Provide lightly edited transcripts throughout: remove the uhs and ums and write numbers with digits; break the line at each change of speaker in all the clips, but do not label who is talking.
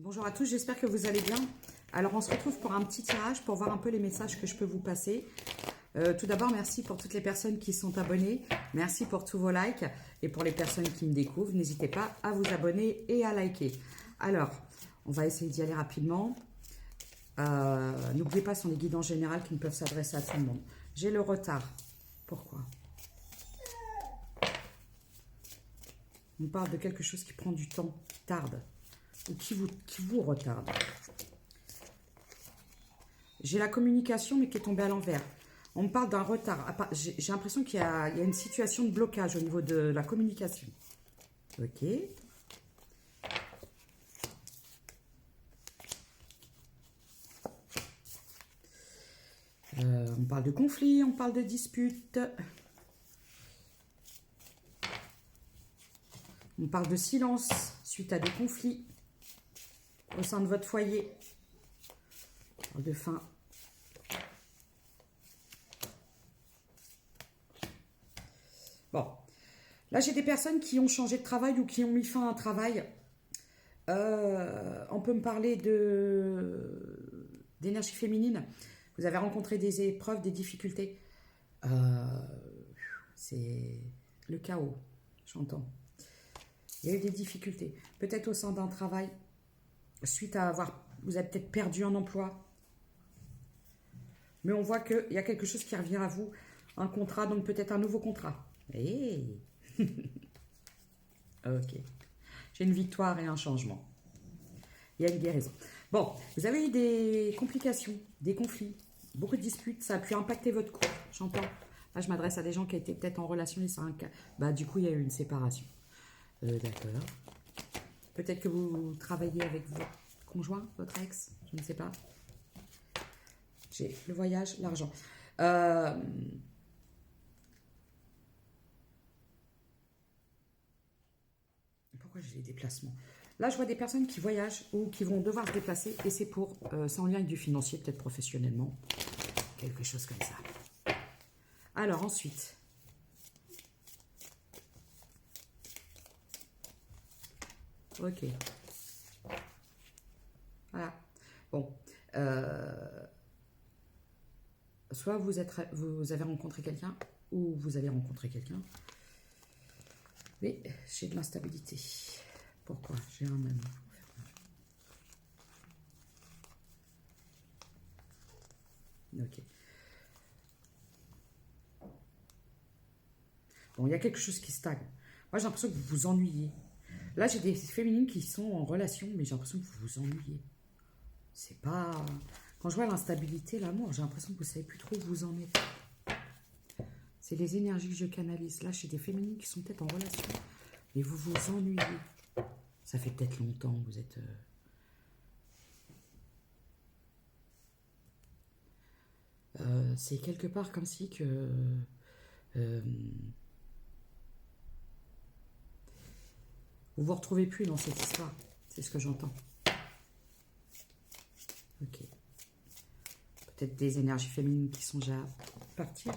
Bonjour à tous, j'espère que vous allez bien. Alors on se retrouve pour un petit tirage pour voir un peu les messages que je peux vous passer. Tout d'abord, merci pour toutes les personnes qui sont abonnées. Merci pour tous vos likes. Et pour les personnes qui me découvrent, n'hésitez pas à vous abonner et à liker. Alors, on va essayer d'y aller rapidement. N'oubliez pas, ce sont des guidances générales qui ne peuvent s'adresser à tout le monde. J'ai le retard. Pourquoi? On parle de quelque chose qui prend du temps, qui tarde, ou qui vous retarde. J'ai la communication, mais qui est tombée à l'envers. On me parle d'un retard. J'ai l'impression qu'il y a une situation de blocage au niveau de la communication. Ok. On parle de conflit, on parle de dispute. On parle de silence suite à des conflits au sein de votre foyer. On parle de fin. Bon, là j'ai des personnes qui ont changé de travail ou qui ont mis fin à un travail. On peut me parler d'énergie féminine. Vous avez rencontré des épreuves, des difficultés. C'est le chaos, j'entends. Il y a eu des difficultés. Peut-être au sein d'un travail, suite à avoir... Vous avez peut-être perdu un emploi. Mais on voit qu'il y a quelque chose qui revient à vous. Un contrat, donc peut-être un nouveau contrat. Hey. Ok. J'ai une victoire et un changement. Il y a une guérison. Bon, vous avez eu des complications, des conflits, beaucoup de disputes. Ça a pu impacter votre couple, j'entends. Là, je m'adresse à des gens qui étaient peut-être en relation et du coup, il y a eu une séparation. D'accord. Peut-être que vous travaillez avec votre conjoint, votre ex, je ne sais pas. J'ai le voyage, l'argent. Pourquoi j'ai les déplacements? Là, je vois des personnes qui voyagent ou qui vont devoir se déplacer et c'est en lien avec du financier, peut-être professionnellement. Quelque chose comme ça. Alors, ensuite... Ok. Voilà. Bon. Soit vous avez rencontré quelqu'un ou vous avez rencontré quelqu'un. Mais j'ai de l'instabilité. Pourquoi? J'ai un ami. Ok. Bon, il y a quelque chose qui stagne. Moi, j'ai l'impression que vous vous ennuyez. Là, j'ai des féminines qui sont en relation, mais j'ai l'impression que vous vous ennuyez. C'est pas... Quand je vois l'instabilité, l'amour, j'ai l'impression que vous ne savez plus trop où vous en êtes. C'est les énergies que je canalise. Là, j'ai des féminines qui sont peut-être en relation, mais vous vous ennuyez. Ça fait peut-être longtemps que vous êtes... c'est quelque part comme si que... vous vous retrouvez plus dans cette histoire. C'est ce que j'entends. Ok. Peut-être des énergies féminines qui sont déjà parties.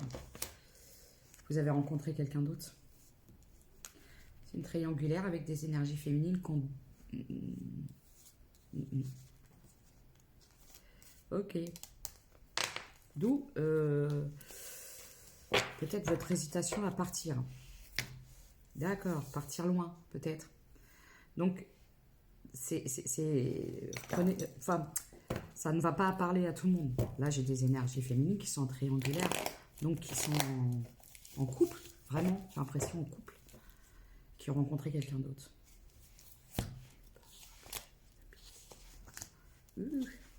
Vous avez rencontré quelqu'un d'autre. C'est une triangulaire avec des énergies féminines qu'on... Ok. D'où peut-être votre hésitation à partir. D'accord, partir loin, peut-être. Donc, enfin, ça ne va pas parler à tout le monde. Là, j'ai des énergies féminines qui sont triangulaires, donc qui sont en couple, vraiment, j'ai l'impression en couple, qui ont rencontré quelqu'un d'autre.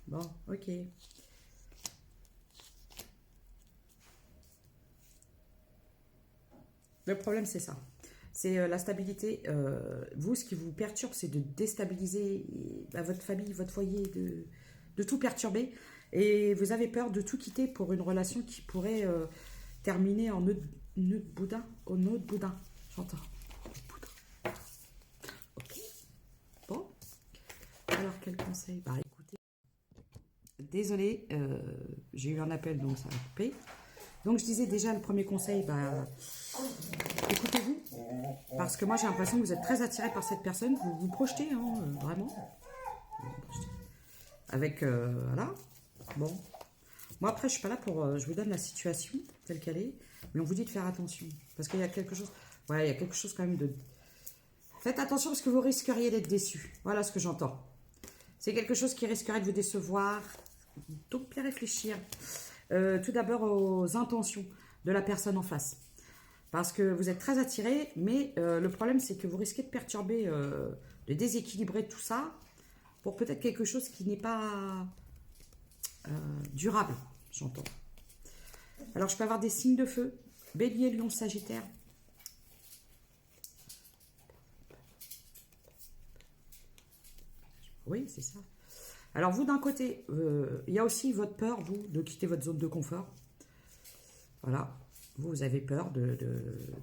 Bon, ok. Le problème, c'est ça. C'est la stabilité. Vous, ce qui vous perturbe, c'est de déstabiliser votre famille, votre foyer, de tout perturber. Et vous avez peur de tout quitter pour une relation qui pourrait terminer en nœud de boudin. Au nœud de boudin, j'entends. Ok. Bon. Alors, quel conseil? Bah, écoutez. Désolée, j'ai eu un appel, donc ça a coupé. Donc, je disais déjà, le premier conseil, écoutez-vous. Parce que moi, j'ai l'impression que vous êtes très attiré par cette personne. Vous vous projetez, hein, vraiment. Avec, voilà. Bon. Moi, après, je suis pas là pour... je vous donne la situation telle qu'elle est. Mais on vous dit de faire attention. Parce qu'il y a quelque chose... Ouais, il y a quelque chose quand même de... Faites attention parce que vous risqueriez d'être déçus. Voilà ce que j'entends. C'est quelque chose qui risquerait de vous décevoir. Donc, bien réfléchir. Tout d'abord aux intentions de la personne en face. Parce que vous êtes très attiré, mais le problème, c'est que vous risquez de perturber, de déséquilibrer tout ça pour peut-être quelque chose qui n'est pas durable, j'entends. Alors, je peux avoir des signes de feu. Bélier, Lion, Sagittaire. Oui, c'est ça. Alors, vous, d'un côté, il y a aussi votre peur, vous, de quitter votre zone de confort. Voilà. Vous avez peur de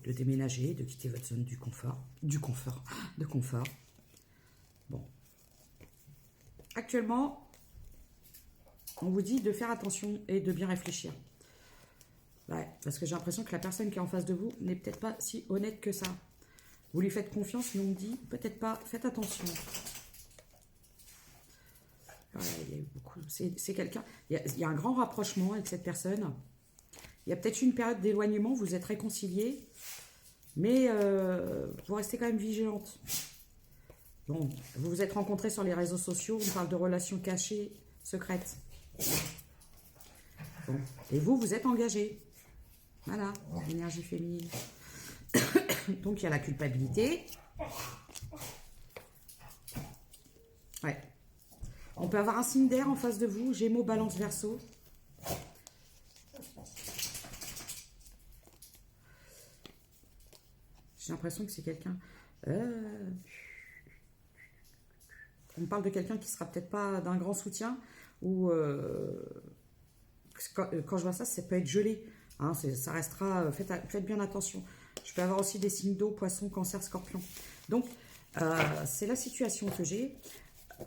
déménager, de quitter votre zone du confort. De confort. Bon. Actuellement, on vous dit de faire attention et de bien réfléchir. Ouais, parce que j'ai l'impression que la personne qui est en face de vous n'est peut-être pas si honnête que ça. Vous lui faites confiance, mais on me dit peut-être pas, faites attention. Voilà, il y a eu beaucoup. C'est quelqu'un. Il y a un grand rapprochement avec cette personne. Il y a peut-être une période d'éloignement, vous êtes réconciliés, mais vous restez quand même vigilante. Bon, vous vous êtes rencontrés sur les réseaux sociaux, on parle de relations cachées, secrètes. Bon. Et vous, vous êtes engagés. Voilà, l'énergie féminine. Donc, il y a la culpabilité. Ouais. On peut avoir un signe d'air en face de vous, Gémeaux, Balance, Verseau. J'ai l'impression que c'est quelqu'un... On parle de quelqu'un qui sera peut-être pas d'un grand soutien, ou quand je vois ça, ça peut être gelé. Hein, ça restera... Faites bien attention. Je peux avoir aussi des signes d'eau, poisson, cancer, scorpion. Donc, c'est la situation que j'ai.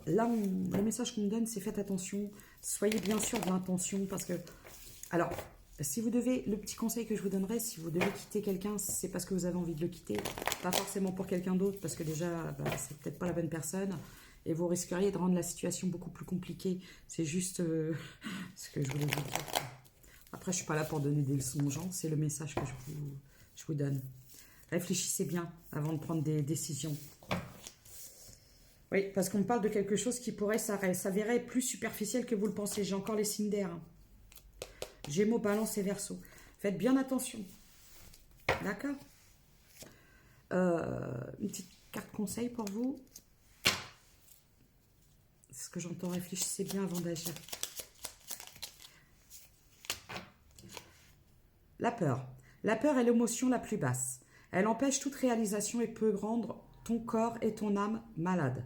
Là, le message qu'on me donne, c'est faites attention. Soyez bien sûr de l'intention, parce que... Alors... Si vous devez, le petit conseil que je vous donnerais, si vous devez quitter quelqu'un, c'est parce que vous avez envie de le quitter, pas forcément pour quelqu'un d'autre, parce que déjà, c'est peut-être pas la bonne personne, et vous risqueriez de rendre la situation beaucoup plus compliquée. C'est juste ce que je voulais vous dire. Après, je suis pas là pour donner des leçons aux gens, c'est le message que je vous donne. Réfléchissez bien avant de prendre des décisions. Oui, parce qu'on me parle de quelque chose qui pourrait s'avérer plus superficiel que vous le pensez. J'ai encore les signes d'air. Gémeaux, Balance et Verseau. Faites bien attention. D'accord. Une petite carte conseil pour vous. C'est ce que j'entends. Réfléchissez bien avant d'agir. La peur. La peur est l'émotion la plus basse. Elle empêche toute réalisation et peut rendre ton corps et ton âme malades.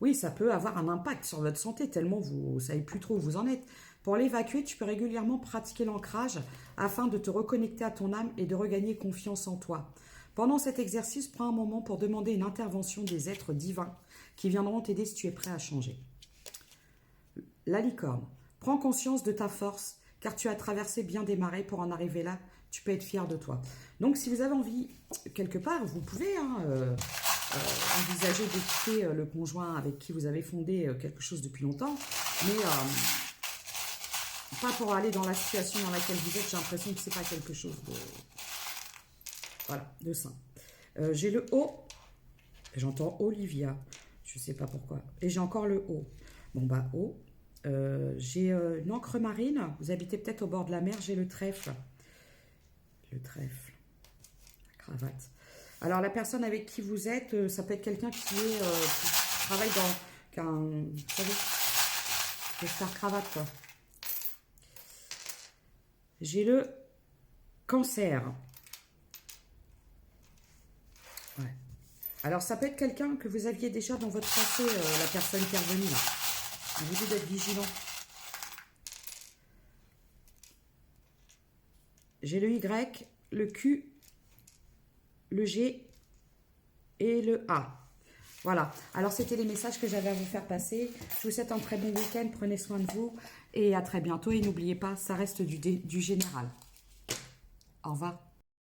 Oui, ça peut avoir un impact sur votre santé, tellement vous ne savez plus trop où vous en êtes. Pour l'évacuer, tu peux régulièrement pratiquer l'ancrage afin de te reconnecter à ton âme et de regagner confiance en toi. Pendant cet exercice, prends un moment pour demander une intervention des êtres divins qui viendront t'aider si tu es prêt à changer. La licorne. Prends conscience de ta force car tu as traversé bien des marées pour en arriver là. Tu peux être fier de toi. Donc, si vous avez envie, quelque part, vous pouvez envisager de quitter le conjoint avec qui vous avez fondé quelque chose depuis longtemps, mais pas pour aller dans la situation dans laquelle vous êtes. J'ai l'impression que c'est pas quelque chose de sain. J'ai le O, j'entends Olivia, je sais pas pourquoi, et j'ai encore le O. Bon bah O, j'ai une encre marine, vous habitez peut-être au bord de la mer, j'ai le trèfle. Le trèfle, la cravate. Alors, la personne avec qui vous êtes, ça peut être quelqu'un qui travaille dans... vous savez, faire cravate, quoi. J'ai le cancer. Ouais. Alors, ça peut être quelqu'un que vous aviez déjà dans votre passé, la personne qui est revenue, là. On vous dit d'être vigilant. J'ai le Y, le Q, le G et le A. Voilà. Alors, c'était les messages que j'avais à vous faire passer. Je vous souhaite un très bon week-end. Prenez soin de vous et à très bientôt. Et n'oubliez pas, ça reste du général. Au revoir.